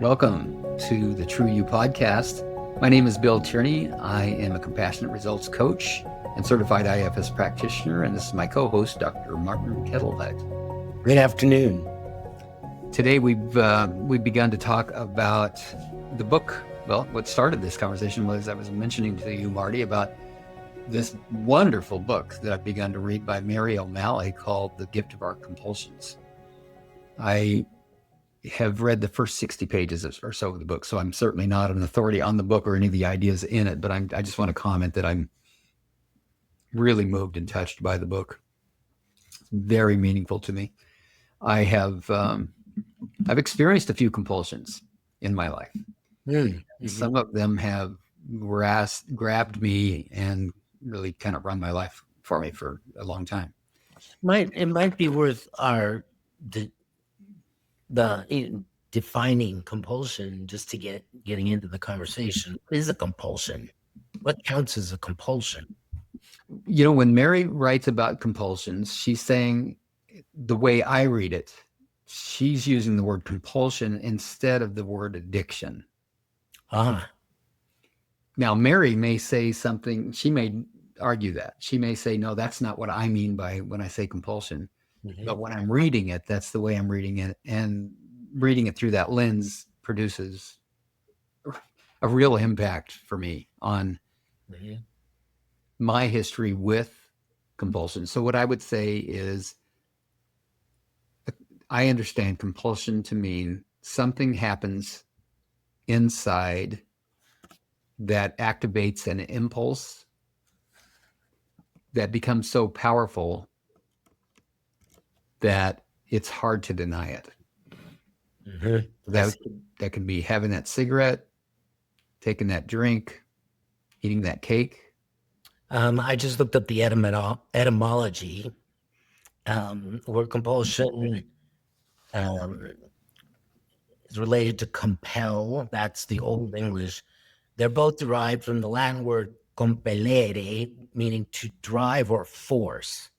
Welcome to the True You podcast. My name is Bill Tierney. I am a compassionate results coach and certified IFS practitioner, and this is my co-host, Dr. Martin Kettlehead. Good afternoon. Today we've begun to talk about the book. Well, what started this conversation was I was mentioning to you, Marty, about this wonderful book that I've begun to read by Mary O'Malley called The Gift of Our Compulsions. I have read the first 60 pages or so of the book, so I'm certainly not an authority on the book or any of the ideas in it, but I just want to comment that I'm really moved and touched by the book. It's very meaningful to me. I've experienced a few compulsions in my life. Mm-hmm. Some of them have grabbed me and really kind of run my life for me for a long time. It might be worth the defining compulsion just to getting into the conversation. What is a compulsion? What counts as a compulsion? You know, when Mary writes about compulsions, she's saying, the way I read it, she's using the word compulsion instead of the word addiction. Now, Mary may say something, she may argue that. She may say, no, that's not what I mean by when I say compulsion. Mm-hmm. But when I'm reading it, that's the way I'm reading it. And reading it through that lens produces a real impact for me on my history with compulsion. So what I would say is, I understand compulsion to mean something happens inside that activates an impulse that becomes so powerful that it's hard to deny it. Mm-hmm. That can be having that cigarette, taking that drink, eating that cake. I just looked up the etymology. Word compulsion is related to compel. That's the Old English. They're both derived from the Latin word compellere, meaning to drive or force.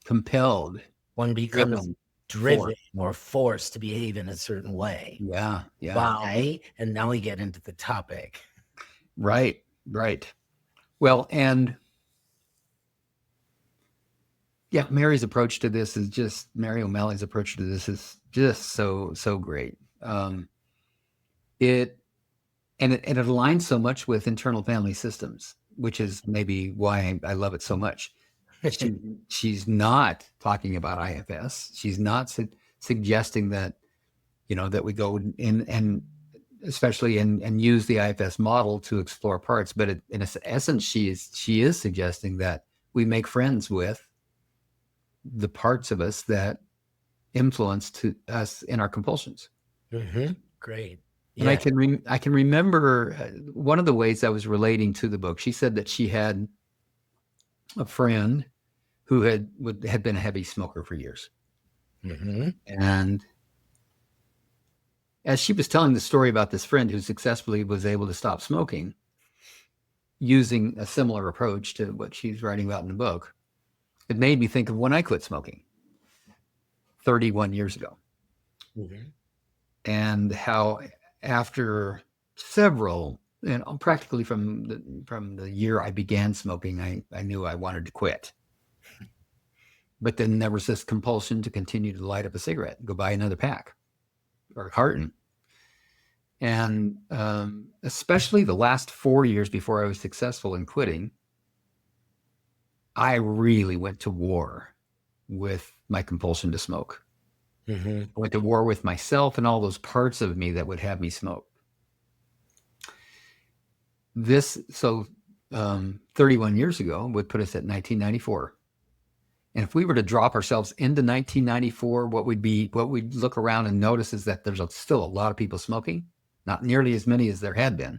Compelled. One becomes driven or forced to behave in a certain way. Yeah. Why? And now we get into the topic. Right. Well, and yeah, Mary O'Malley's approach to this is just so great. It aligns so much with internal family systems, which is maybe why I love it so much. She's not talking about IFS. She's not suggesting that, that we go in and especially and use the IFS model to explore parts. But in essence, she is suggesting that we make friends with the parts of us that influence us in our compulsions. Mm-hmm. Great. And yeah. I can remember one of the ways I was relating to the book. She said that she had a friend who had been a heavy smoker for years. Mm-hmm. And as she was telling the story about this friend who successfully was able to stop smoking using a similar approach to what she's writing about in the book, it made me think of when I quit smoking 31 years ago. Mm-hmm. And how after several, and practically from the year I began smoking, I knew I wanted to quit. But then there was this compulsion to continue to light up a cigarette, go buy another pack or a carton. And especially the last 4 years before I was successful in quitting, I really went to war with my compulsion to smoke. Mm-hmm. I went to war with myself and all those parts of me that would have me smoke. 31 years ago would put us at 1994. And if we were to drop ourselves into 1994, what we'd look around and notice is that there's still a lot of people smoking, not nearly as many as there had been,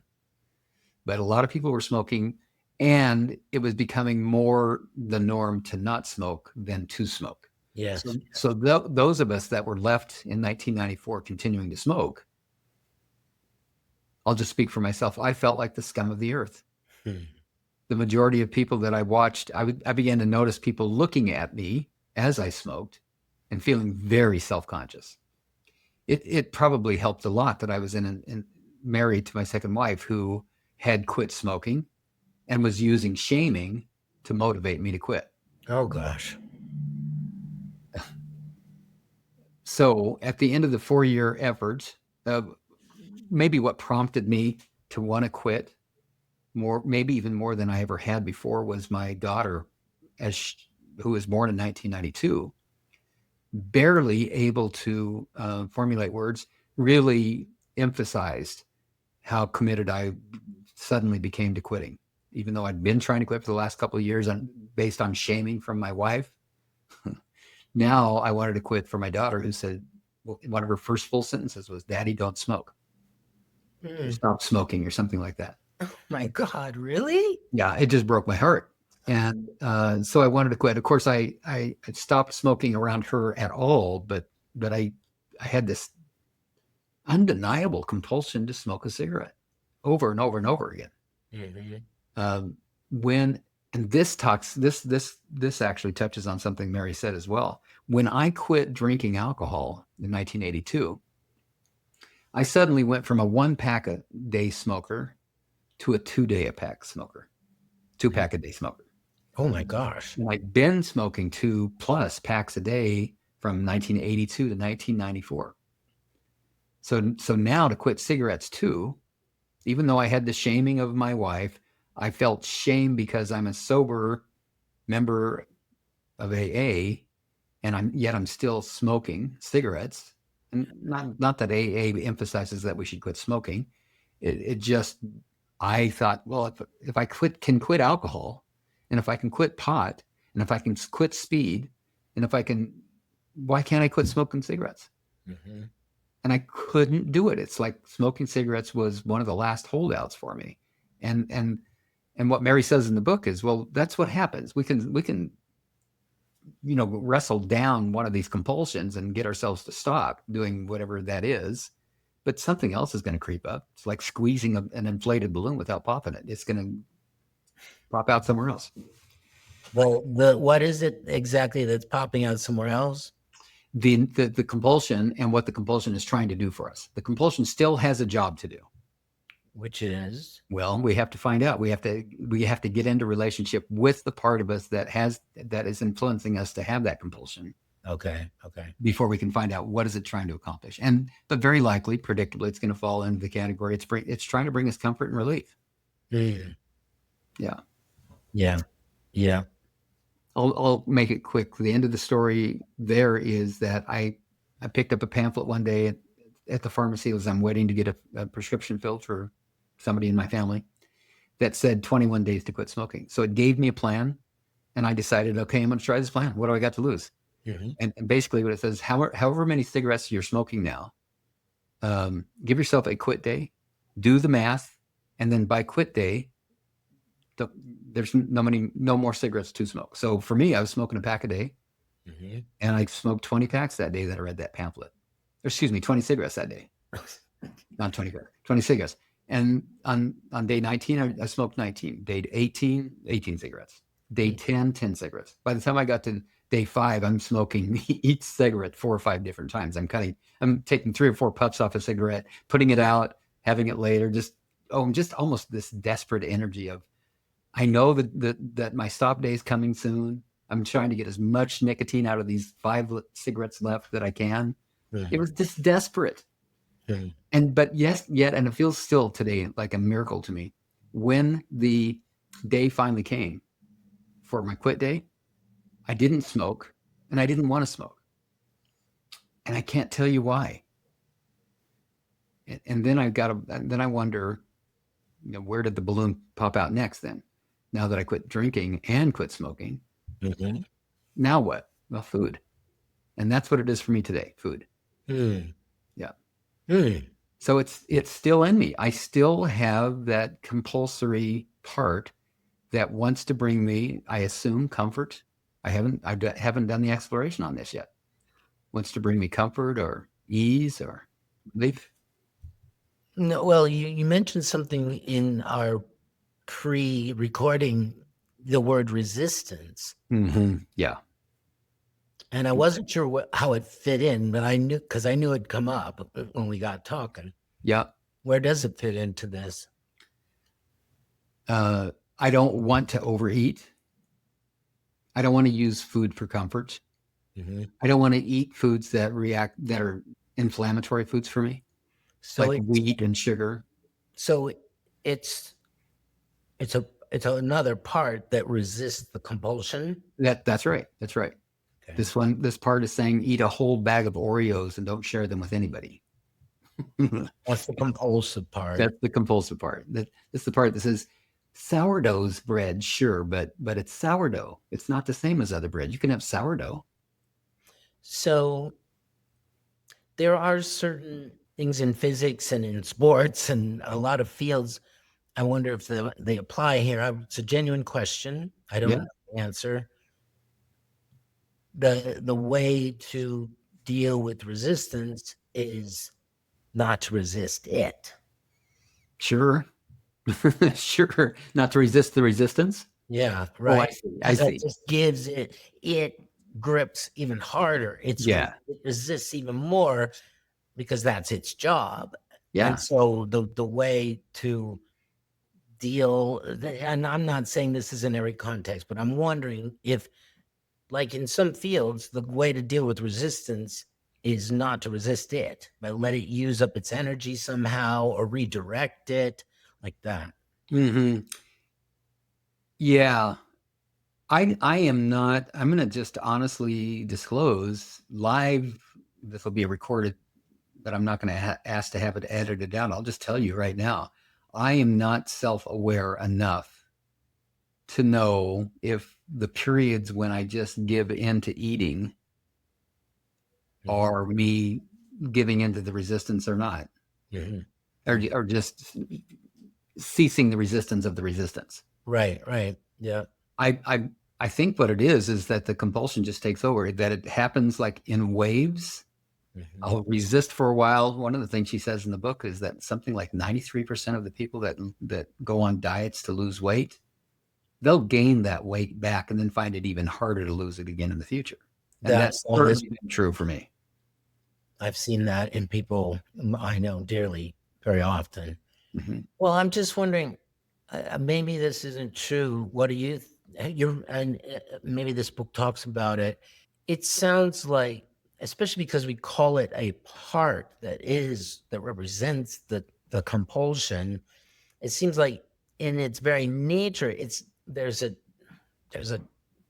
but a lot of people were smoking, and it was becoming more the norm to not smoke than to smoke. Yes. So those of us that were left in 1994 continuing to smoke, I'll just speak for myself. I felt like the scum of the earth. The majority of people that I watched, I began to notice people looking at me as I smoked and feeling very self-conscious. it probably helped a lot that I was married to my second wife, who had quit smoking and was using shaming to motivate me to quit. Oh gosh. So at the end of the 4-year effort, maybe what prompted me to want to quit more, maybe even more than I ever had before, was my daughter, who was born in 1992, barely able to formulate words, really emphasized how committed I suddenly became to quitting. Even though I'd been trying to quit for the last couple of years based on shaming from my wife, now I wanted to quit for my daughter, who said, well, one of her first full sentences was, "Daddy, don't smoke. Stop smoking," or something like that. Oh my God, really? Yeah, it just broke my heart. And so I wanted to quit. Of course, I stopped smoking around her at all, but I had this undeniable compulsion to smoke a cigarette over and over and over again. When and this actually touches on something Mary said as well. When I quit drinking alcohol in 1982, I suddenly went from a 1-pack a day smoker to a 2-pack smoker, 2-pack a day smoker. Oh my gosh. And I'd been smoking 2+ packs a day from 1982 to 1994. So now to quit cigarettes too, even though I had the shaming of my wife, I felt shame because I'm a sober member of AA, and I'm still smoking cigarettes. And not that AA emphasizes that we should quit smoking. It just, I thought, well, if I can quit alcohol, and if I can quit pot, and if I can quit speed, and why can't I quit smoking cigarettes? And I couldn't do it. It's like smoking cigarettes was one of the last holdouts for me. And what Mary says in the book is, well, that's what happens. We can wrestle down one of these compulsions and get ourselves to stop doing whatever that is, but something else is going to creep up. It's like squeezing an inflated balloon without popping it. It's going to pop out somewhere else. Well, what is it exactly that's popping out somewhere else? The compulsion and what the compulsion is trying to do for us. The compulsion still has a job to do. Which it is? Well, we have to find out. We have to get into relationship with the part of us that is influencing us to have that compulsion. Okay. Before we can find out what is it trying to accomplish. But very likely, predictably, it's going to fall into the category it's trying to bring us comfort and relief. Yeah. I'll make it quick. The end of the story there is that I picked up a pamphlet one day at the pharmacy as I'm waiting to get a prescription filled for somebody in my family that said 21 days to quit smoking. So it gave me a plan, and I decided, okay, I'm going to try this plan. What do I got to lose? And basically what it says, however many cigarettes you're smoking now, give yourself a quit day, do the math, and then by quit day, there's no more cigarettes to smoke. So for me, I was smoking a pack a day, and I smoked 20 packs that day that I read that pamphlet. Or excuse me, 20 cigarettes that day. Not 20 cigarettes. And on day 19, I smoked 19. Day 18 cigarettes. Day 10 cigarettes. By the time I got to day 5, I'm smoking each cigarette 4 or 5 different times. I'm taking 3 or 4 puffs off a cigarette, putting it out, having it later, just almost this desperate energy of, I know that my stop day is coming soon. I'm trying to get as much nicotine out of these 5 cigarettes left that I can. It was just desperate. But yet, and it feels still today like a miracle to me. When the day finally came for my quit day, I didn't smoke, and I didn't want to smoke. And I can't tell you why. And then I wonder, where did the balloon pop out next then? Now that I quit drinking and quit smoking, now what? Well, food. And that's what it is for me today, food. Yeah. So it's still in me. I still have that compulsory part that wants to bring me, I assume, comfort. I haven't done the exploration on this yet. Wants to bring me comfort or ease or relief. No, well, you mentioned something in our pre-recording, the word resistance. Yeah. And I wasn't sure how it fit in, but I knew, because I knew it'd come up when we got talking. Yeah. Where does it fit into this? I don't want to overeat. I don't want to use food for comfort. Mm-hmm. I don't want to eat foods that are inflammatory foods for me, So like it's wheat and sugar. so it's it's another part that resists the compulsion. That's right. That's right. Okay. This part is saying eat a whole bag of Oreos and don't share them with anybody. That's the compulsive part. That's the compulsive part. That's the part that says sourdough's bread, sure, but it's sourdough. It's not the same as other bread. You can have sourdough. So there are certain things in physics and in sports and a lot of fields. I wonder if they apply here. It's a genuine question. I don't Yeah, know the answer. The way to deal with resistance is not to resist it. sure. Sure. Not to resist the resistance. Yeah, Oh, I right. see. I Because that see. just gives it grips even harder. Yeah. It resists even more because that's its job. And Yeah. so the way to deal, and I'm not saying this is in every context, but I'm wondering if, like in some fields, the way to deal with resistance is not to resist it, but let it use up its energy somehow or redirect it like that. Hmm. Yeah. I am not, I'm going to just honestly disclose live. This will be recorded, but I'm not going to ask to have it edited down. I'll just tell you right now, I am not self-aware enough to know if the periods when I just give in to eating Mhm, are me giving into the resistance or not, mhm, or, mhm. or just ceasing the resistance of the resistance. Right, right. Yeah. I, I, I think what it is that the compulsion just takes over, that it happens like in waves. Mhm. I'll resist for a while. One of the things she says in the book is that something like 93% of the people that go on diets to lose weight, they'll gain that weight back and then find it even harder to lose it again in the future. And that's That's all this. certainly been true for me. I've seen that in people I know dearly very often. Hmm. Well, I'm just wondering, maybe this isn't true. What do you, you're, and maybe this book talks about it. It sounds like, especially because we call it a part that represents the compulsion, it seems like in its very nature, there's a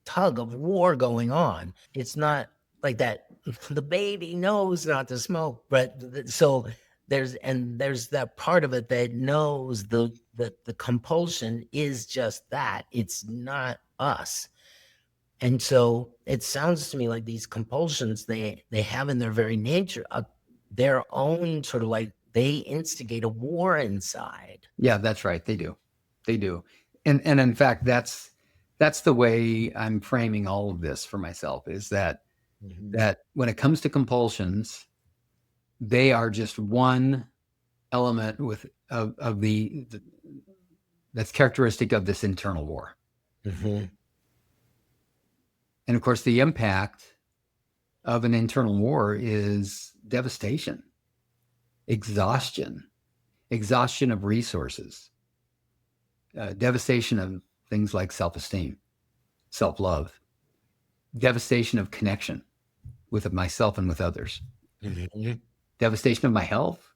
tug of war going on. It's not like that. The baby knows not to smoke, but so there's that part of it that knows the compulsion is just that. It's not us. And so it sounds to me like these compulsions they have in their very nature their own sort of like they instigate a war inside. Yeah, that's right. They do. They do. And in fact, that's the way I'm framing all of this for myself, is Mhm. that when it comes to compulsions, they are just one element of the that's characteristic of this internal war. Mhm. And of course, the impact of an internal war is devastation, exhaustion, exhaustion of resources, devastation of things like self-esteem, self-love, devastation of connection with myself and with others, Mhm. devastation of my health.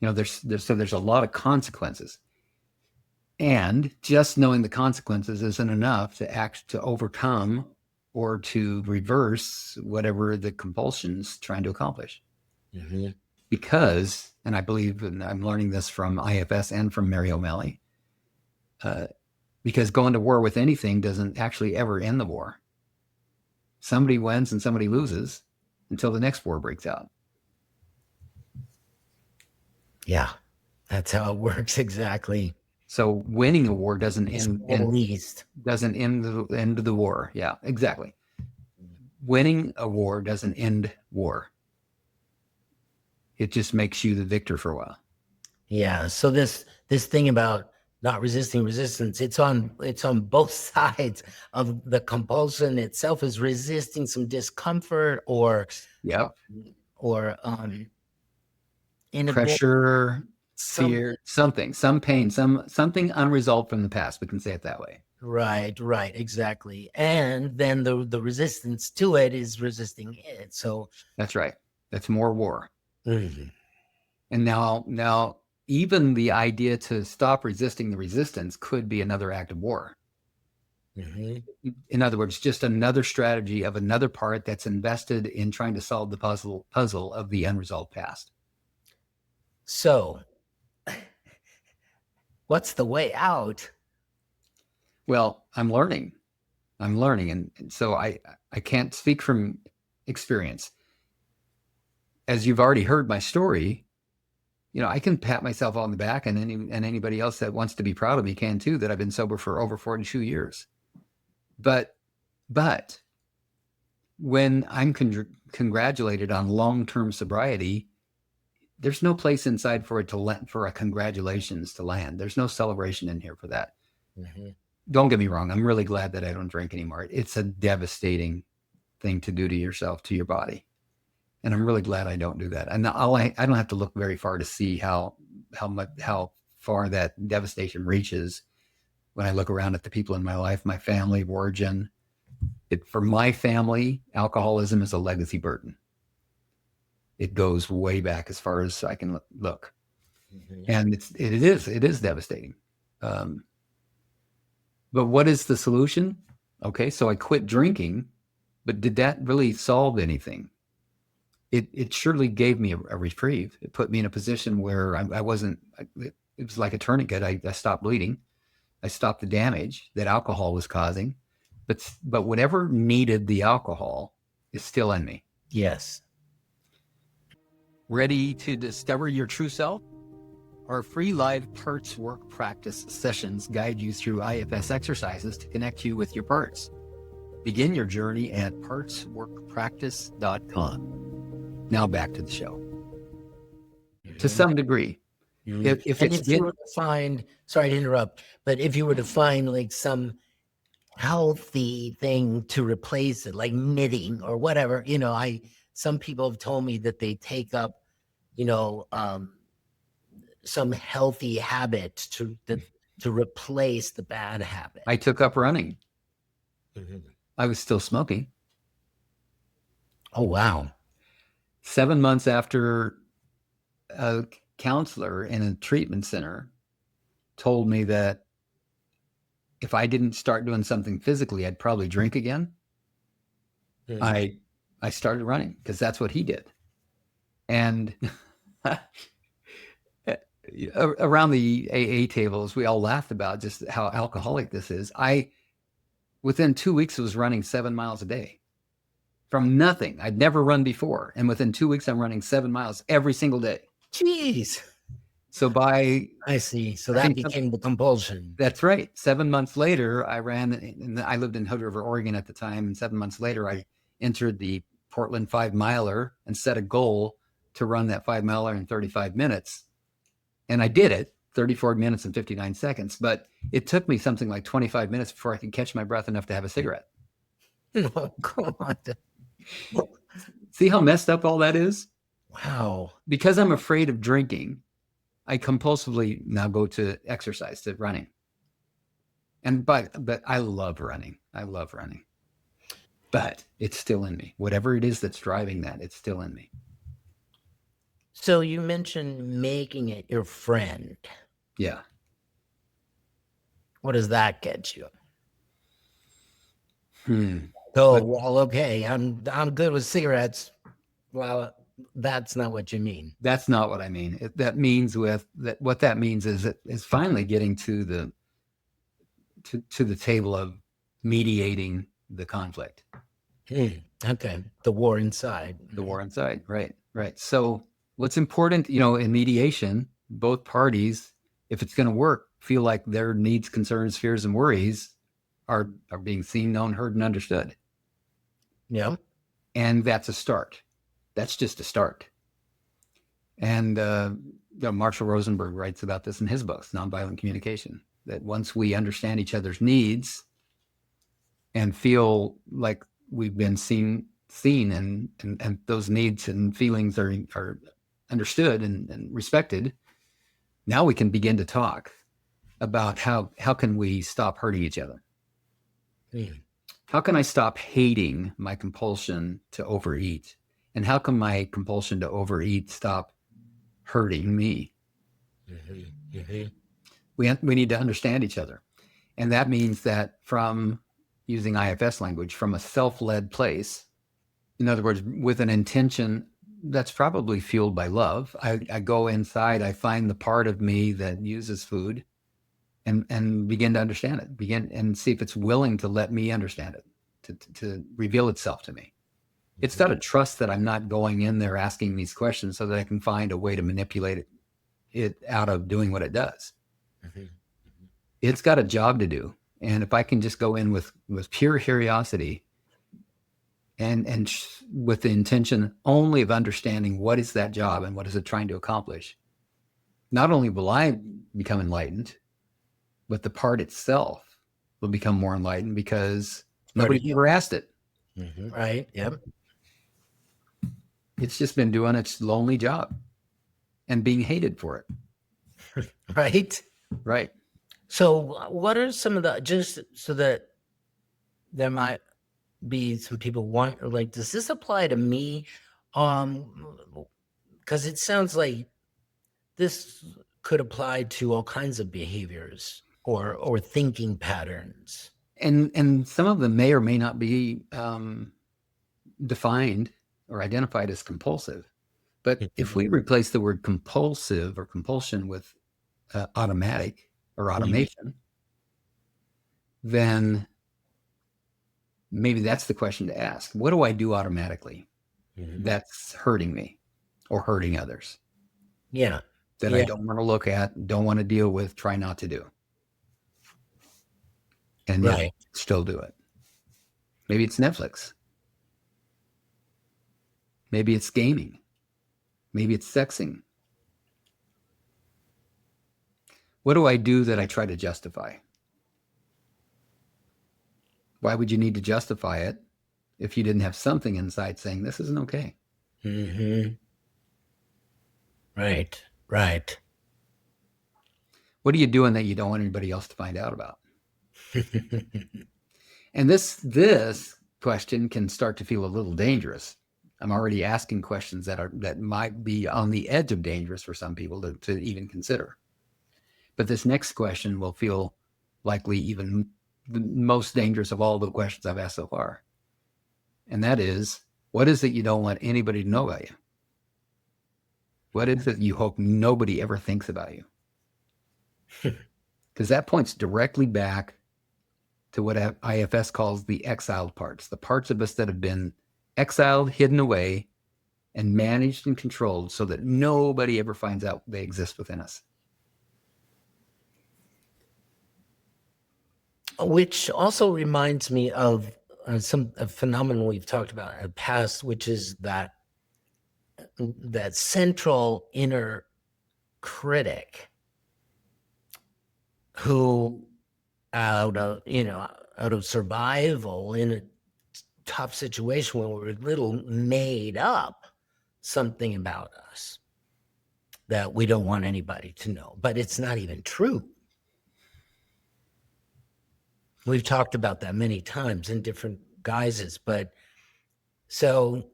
There's a lot of consequences, and just knowing the consequences isn't enough to overcome or to reverse whatever the compulsion's trying to accomplish. Mhm. Because, and I believe, and I'm learning this from IFS and from Mary O'Malley, uh, because going to war with anything doesn't actually ever end the war. Somebody wins and somebody loses until the next war breaks out. Yeah, that's how it works exactly. So winning a war doesn't It's end Middle East. doesn't end the end of the war. Yeah, exactly. Winning a war doesn't end war. It just makes you the victor for a while. Yeah. So this thing about not resisting resistance. It's on both sides of the compulsion itself is resisting some discomfort or Yep. or inability, Pressure, some fear, some pain, something unresolved from the past. We can say it that way. right, exactly. And then the resistance to it is resisting it. So That's right. That's more war. mhm, And now even the idea to stop resisting the resistance could be another act of war. mhm. In other words, just another strategy of another part that's invested in trying to solve the puzzle of the unresolved past. So what's the way out? Well, I'm learning. And so I can't speak from experience. As you've already heard my story, I can pat myself on the back, and anybody else that wants to be proud of me can too, that I've been sober for over 42 years. But when I'm congratulated on long-term sobriety, there's no place inside for a congratulations to land. There's no celebration in here for that. Mhm. Don't get me wrong. I'm really glad that I don't drink anymore. It's a devastating thing to do to yourself, to your body. And I'm really glad I don't do that. And I don't have to look very far to see how far that devastation reaches when I look around at the people in my life, my family of origin. For my family, alcoholism is a legacy burden. It goes way back as far as I can look, Mhm. and it is devastating. But what is the solution? Okay, so I quit drinking, but did that really solve anything? It surely gave me a reprieve. It put me in a position where I wasn't. It was like a tourniquet. I stopped bleeding. I stopped the damage that alcohol was causing. But whatever needed the alcohol is still in me. Yes. Ready to discover your true self? Our free live parts work practice sessions guide you through IFS exercises to connect you with your parts. Begin your journey at partsworkpractice.com. Now back to the show. To Mhm. some degree, Mhm. if And it's if you were been, to find, sorry to interrupt, but if you were to find like some healthy thing to replace it, like knitting or whatever, some people have told me that they take up, you know, um, some healthy habit to replace the bad habit. I took up running. Mhm. I was still smoking. Oh wow. 7 months after a counselor in a treatment center told me that if I didn't start doing something physically, I'd probably drink again. Mhm. I I started running because that's what he did. And around the AA tables, we all laughed about just how alcoholic this is. Within 2 weeks, was running 7 miles a day from nothing. I'd never run before. And within 2 weeks, I'm running 7 miles every single day. Jeez. So I see. So I that think became the compulsion. that's right. 7 months later, I ran, and I lived in Hood River, Oregon at the time. And 7 months later, I entered the Portland 5 miler and set a goal to run that 5 miler in 35 minutes. And I did it, 34 minutes and 59 seconds. But it took me something like 25 minutes before I could catch my breath enough to have a cigarette. Oh God. See how messed up all that is? Wow. Because I'm afraid of drinking, I compulsively now go to exercise, to running. But I love running. I love running. But it's still in me. Whatever it is that's driving that, it's still in me. So you mentioned making it your friend. Yeah. What does that get you? Hmm. Oh, But well, okay. I'm good with cigarettes. Well, that's not what you mean. that's not what I mean. That means with that. What that means is finally getting to the table of mediating the conflict, Hmm. Okay. The war inside. the Mhm. war inside. Right. Right. So what's important, in mediation, both parties, if it's going to work, feel like their needs, concerns, fears, and worries are being seen, known, heard, and understood. Yeah. And that's a start. That's just a start. And Marshall Rosenberg writes about this in his books, Nonviolent Communication. that once we understand each other's needs and feel like we've been seen and those needs and feelings are understood and respected, now we can begin to talk about how can we stop hurting each other. How can I stop hating my compulsion to overeat? And how can my compulsion to overeat stop hurting me? We need to understand each other. And that means that from using IFS language, from a self-led place, in other words, with an intention that's probably fueled by love, I go inside, I find the part of me that uses food and begin to understand it, begin and see if it's willing to let me understand it, to reveal itself to me. It's got to trust that I'm not going in there asking these questions so that I can find a way to manipulate it out of doing what it does. It's got a job to do. And if I can just go in with pure curiosity and with the intention only of understanding what is that job and what is it trying to accomplish, not only will I become enlightened, but the part itself will become more enlightened because nobody ever asked it. Right. Yep. It's just been doing its lonely job and being hated for it. Right. Right. So what are some of the, just so that there might be some people want, like, does this apply to me? Because it sounds like this could apply to all kinds of behaviors or thinking patterns. And some of them may or may not be defined or identified as compulsive. But if we replace the word compulsive or compulsion with automatic or automation, then maybe that's the question to ask. What do I do automatically that's hurting me or hurting others? Yeah. That I don't want to look at, don't want to deal with, try not to do. And yet still do it. Maybe it's Netflix. Maybe it's gaming. Maybe it's sexing. What do I do that I try to justify? Why would you need to justify it if you didn't have something inside saying this isn't okay? Right. Right. What are you doing that you don't want anybody else to find out about? And this question can start to feel a little dangerous. I'm already asking questions that might be on the edge of dangerous for some people to even consider. But this next question will feel likely even the most dangerous of all the questions I've asked so far. And that is, what is it you don't want anybody to know about you? What is it you hope nobody ever thinks about you? Because that points directly back to what IFS calls the exiled parts, the parts of us that have been exiled, hidden away, and managed and controlled so that nobody ever finds out they exist within us. Which also reminds me of a phenomenon we've talked about in the past, which is that central inner critic who out of survival in a tough situation where we're little made up something about us that we don't want anybody to know, but it's not even true. We've talked about that many times in different guises, but so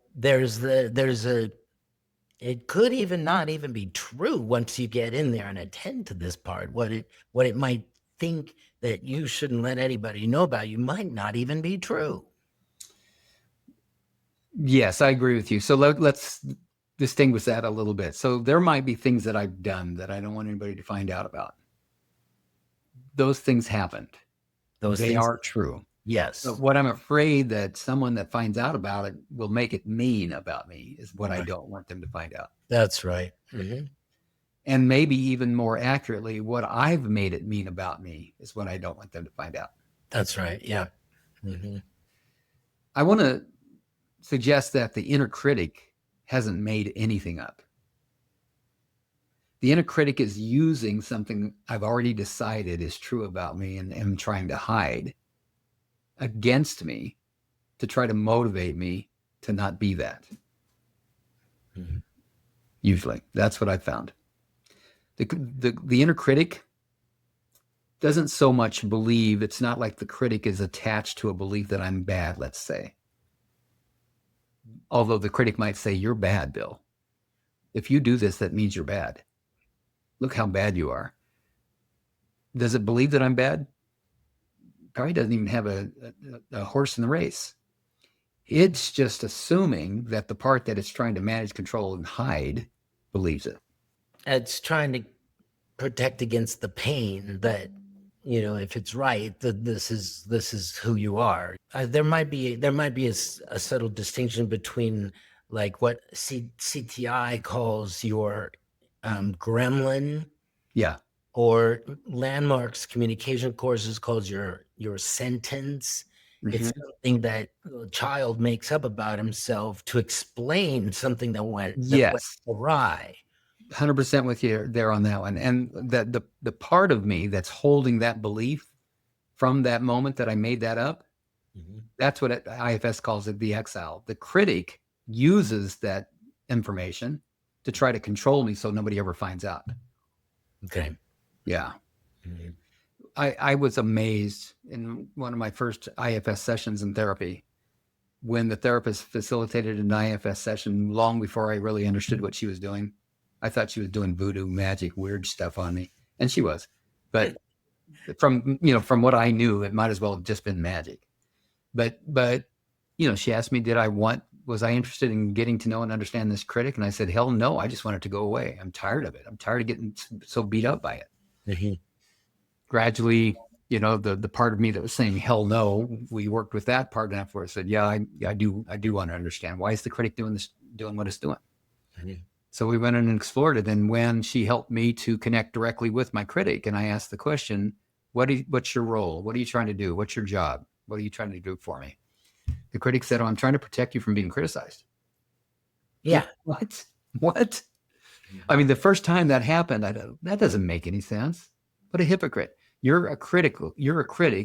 it could even not even be true once you get in there and attend to this part. What it might think that you shouldn't let anybody know about you might not even be true. Yes, I agree with you. So let's distinguish that a little bit. So there might be things that I've done that I don't want anybody to find out about. Those things happened. They are true. Yes. But what I'm afraid that someone that finds out about it will make it mean about me is what I don't want them to find out. That's right. And maybe even more accurately, what I've made it mean about me is what I don't want them to find out. That's right. Yeah. I want to suggest that the inner critic hasn't made anything up. The inner critic is using something I've already decided is true about me and am trying to hide against me to try to motivate me to not be that. Mhm. Usually, that's what I found. The inner critic doesn't so much believe, it's not like the critic is attached to a belief that I'm bad, let's say. Although the critic might say, you're bad, Bill. If you do this, that means you're bad. Look how bad you are. Does it believe that I'm bad? Probably doesn't even have a horse in the race. It's just assuming that the part that it's trying to manage, control, and hide believes it. It's trying to protect against the pain that, if it's right, that this is who you are. There might be a subtle distinction between like what CTI calls your gremlin, Yeah. or Landmarks Communication Courses calls your sentence. It's Mm-hmm. something that a child makes up about himself to explain something that went Yes. awry. 100% with you there on that one. And that the part of me that's holding that belief from that moment that I made that up, Mhm. that's what IFS calls it, the exile. The critic uses that information to try to control me so nobody ever finds out. Okay. Yeah. Mhm. I was amazed in one of my first IFS sessions in therapy when the therapist facilitated an IFS session long before I really understood what she was doing. I thought she was doing voodoo magic, weird stuff on me. And she was. But from what I knew, it might as well have just been magic. But she asked me, was I interested in getting to know and understand this critic? And I said, hell no, I just want it to go away. I'm tired of it. I'm tired of getting so beat up by it. Mhm. Gradually, the part of me that was saying hell no, we worked with that part, and afterwards said, yeah, I do want to understand, why is the critic doing what it's doing. Mhm. So we went in and explored it. And when she helped me to connect directly with my critic, and I asked the question, what's your role? What are you trying to do? What's your job? What are you trying to do for me? The critic said, oh, I'm trying to protect you from being criticized. Yeah. What? I mean, the first time that happened, that doesn't make any sense. What a hypocrite. You're a critic,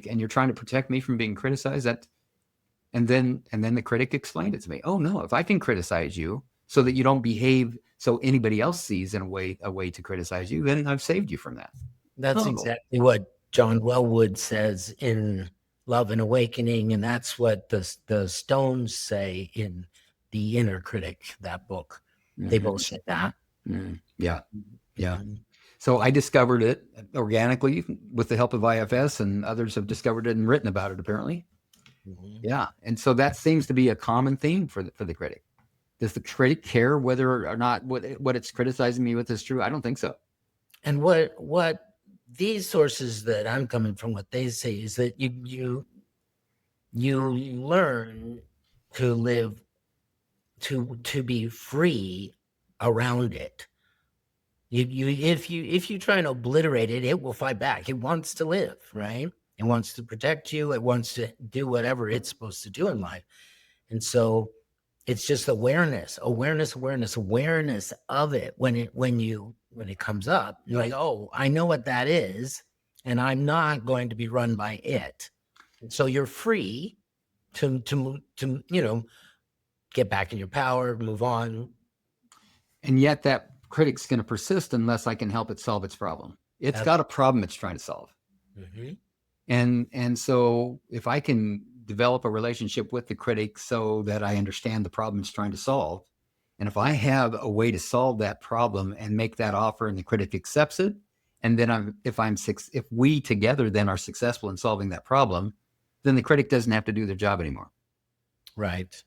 and you're trying to protect me from being criticized. And then the critic explained it to me. Oh no, if I can criticize you so that you don't behave so anybody else sees in a way to criticize you, then I've saved you from that. That's Oh. exactly what John Wellwood says in Love and Awakening, and that's what the Stones say in The Inner Critic, that book. They Mm-hmm. both say that. Mm-hmm. Yeah. Yeah. Mhm. So I discovered it organically with the help of IFS, and others have discovered it and written about it, apparently. Mhm. Yeah. And so that seems to be a common theme for the critic. Does the critic care whether or not what it's criticizing me with is true? I don't think so. And what these sources that I'm coming from, what they say is that you learn to live, to be free around it. If you try and obliterate it, it will fight back. It wants to live, right? It wants to protect you. It wants to do whatever it's supposed to do in life. And so it's just awareness of it when it comes up. You're like, oh, I know what that is, and I'm not going to be run by it. And so you're free to get back in your power, move on. And yet that critic's going to persist unless I can help it solve its problem. It's got a problem it's trying to solve. Mm-hmm. And so if I can develop a relationship with the critic so that I understand the problem it's trying to solve, and if I have a way to solve that problem and make that offer and the critic accepts it, and then if we together then are successful in solving that problem, then the critic doesn't have to do their job anymore. Right.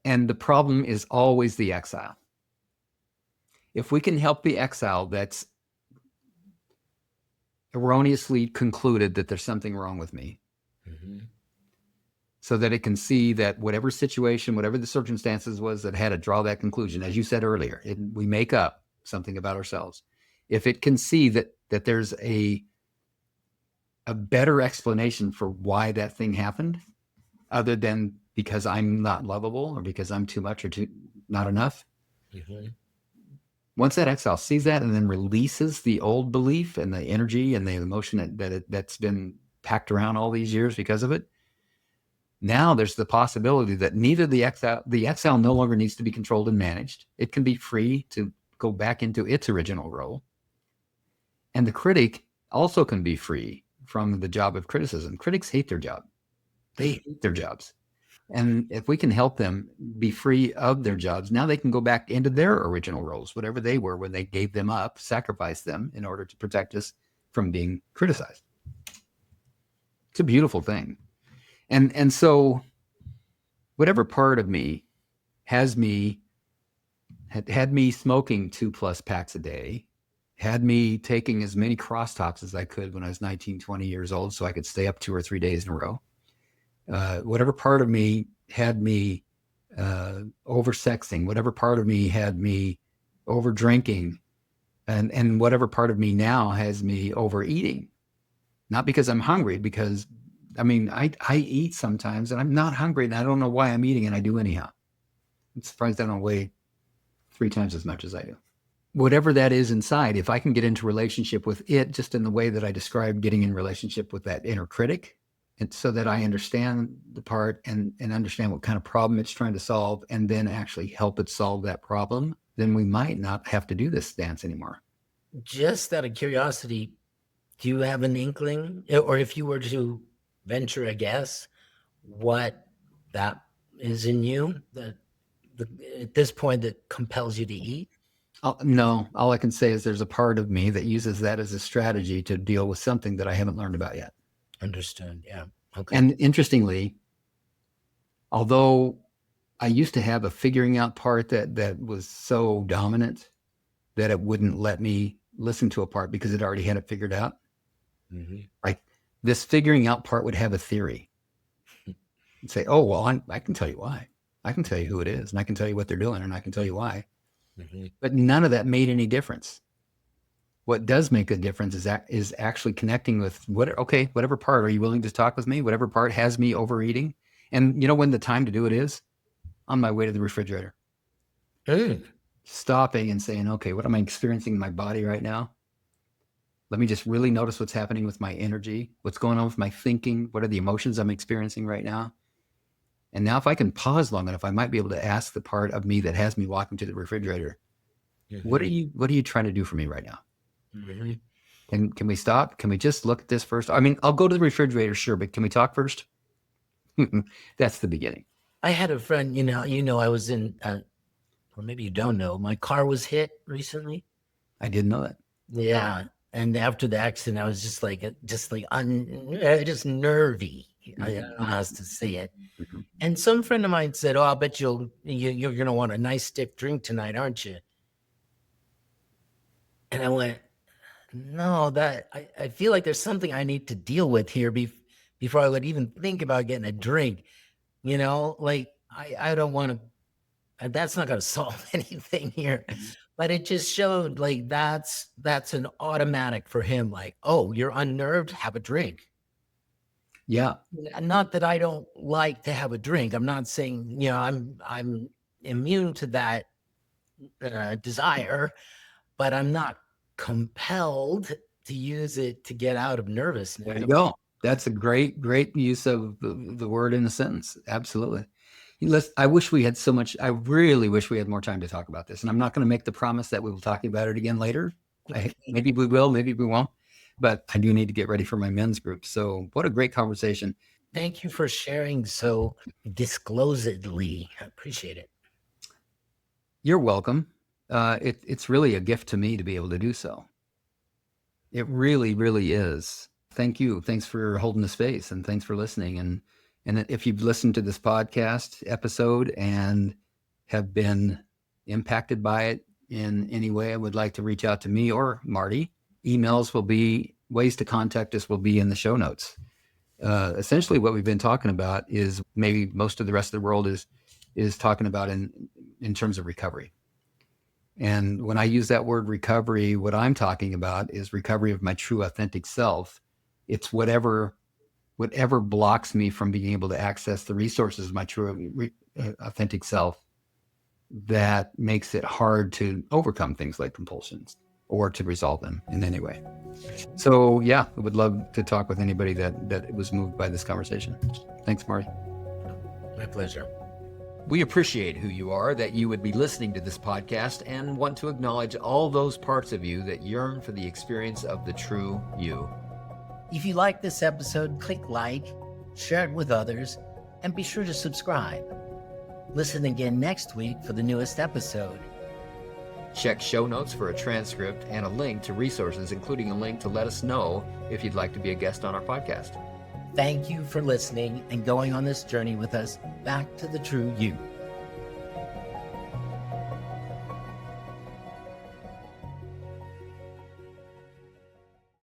And the problem is always the exile. If we can help the exile that's erroneously concluded that there's something wrong with me, Mm-hmm. so that it can see that whatever situation, whatever the circumstances was that had to draw that conclusion, as you said earlier, we make up something about ourselves. If it can see that there's a better explanation for why that thing happened, other than because I'm not lovable or because I'm too much or too not enough, Mm-hmm. Once that exile sees that and then releases the old belief and the energy and the emotion that's been packed around all these years because of it, now there's the possibility that neither the exile no longer needs to be controlled and managed. It can be free to go back into its original role. And the critic also can be free from the job of criticism. Critics hate their job. They hate their jobs. And if we can help them be free of their jobs, now they can go back into their original roles, whatever they were when they gave them up, sacrificed them in order to protect us from being criticized. It's a beautiful thing. And so whatever part of me had me smoking 2+ packs a day, had me taking as many crosstalks as I could when I was 19, 20 years old so I could stay up 2 or 3 days in a row. Whatever part of me had me over-sexing, whatever part of me had me over-drinking, and whatever part of me now has me overeating. Not because I'm hungry, because, I mean, I eat sometimes and I'm not hungry and I don't know why I'm eating and I do anyhow. I'm surprised I don't weigh 3 times as much as I do. Whatever that is inside, if I can get into relationship with it, just in the way that I described getting in relationship with that inner critic, and so that I understand the part and understand what kind of problem it's trying to solve, and then actually help it solve that problem, then we might not have to do this dance anymore. Just out of curiosity, do you have an inkling, or if you were to venture a guess, what that is in you that at this point that compels you to eat? No, all I can say is there's a part of me that uses that as a strategy to deal with something that I haven't learned about yet. Understood. Yeah. Okay. And interestingly, although I used to have a figuring out part that was so dominant that it wouldn't let me listen to a part because it already had it figured out. Mm-hmm. Like this figuring out part would have a theory and say, oh, well, I can tell you why. I can tell you who it is, and I can tell you what they're doing, and I can tell you why. Mm-hmm. But none of that made any difference. What does make a difference is actually connecting with whatever part. Are you willing to talk with me? Whatever part has me overeating. And you know when the time to do it is? On my way to the refrigerator. Stopping and saying, okay, what am I experiencing in my body right now? Let me just really notice what's happening with my energy, what's going on with my thinking, what are the emotions I'm experiencing right now? And now if I can pause long enough, I might be able to ask the part of me that has me walking to the refrigerator, Mm-hmm. what are you trying to do for me right now? Mm-hmm. Can we stop? Can we just look at this first? I mean, I'll go to the refrigerator, sure, but can we talk first? That's the beginning. I had a friend, I was in, or maybe you don't know, my car was hit recently. I didn't know that. Yeah. And after the accident, I was just nervy. I don't know how else to say it. Mhm. And some friend of mine said, "Oh, I bet you're going to want a nice stiff drink tonight, aren't you?" And I went, "No, I feel like there's something I need to deal with here before I would even think about getting a drink. Like I don't want to. And that's not going to solve anything here." But it just showed like that's an automatic for him. Like, oh, you're unnerved, have a drink. Yeah. Not that I don't like to have a drink. I'm not saying I'm immune to that desire, but I'm not compelled to use it to get out of nervousness. There you go. That's a great use of the word in a sentence. Absolutely. I really wish we had more time to talk about this. And I'm not going to make the promise that we will talk about it again later. Maybe we will, maybe we won't. But I do need to get ready for my men's group. So what a great conversation. Thank you for sharing so disclosedly. I appreciate it. You're welcome. It's really a gift to me to be able to do so. It really, really is. Thank you. Thanks for holding the space, and thanks for listening. And if you've listened to this podcast episode and have been impacted by it in any way, I would like to reach out to me or Marty. Ways to contact us will be in the show notes. Essentially what we've been talking about is maybe most of the rest of the world is talking about in terms of recovery. And when I use that word recovery, what I'm talking about is recovery of my true authentic self. It's whatever blocks me from being able to access the resources of my true authentic self that makes it hard to overcome things like compulsions or to resolve them in any way. So yeah, I would love to talk with anybody that was moved by this conversation. Thanks, Marty. My pleasure. We appreciate who you are, that you would be listening to this podcast, and want to acknowledge all those parts of you that yearn for the experience of the true you. If you like this episode, click like, share it with others, and be sure to subscribe. Listen again next week for the newest episode. Check show notes for a transcript and a link to resources, including a link to let us know if you'd like to be a guest on our podcast. Thank you for listening and going on this journey with us back to the true you.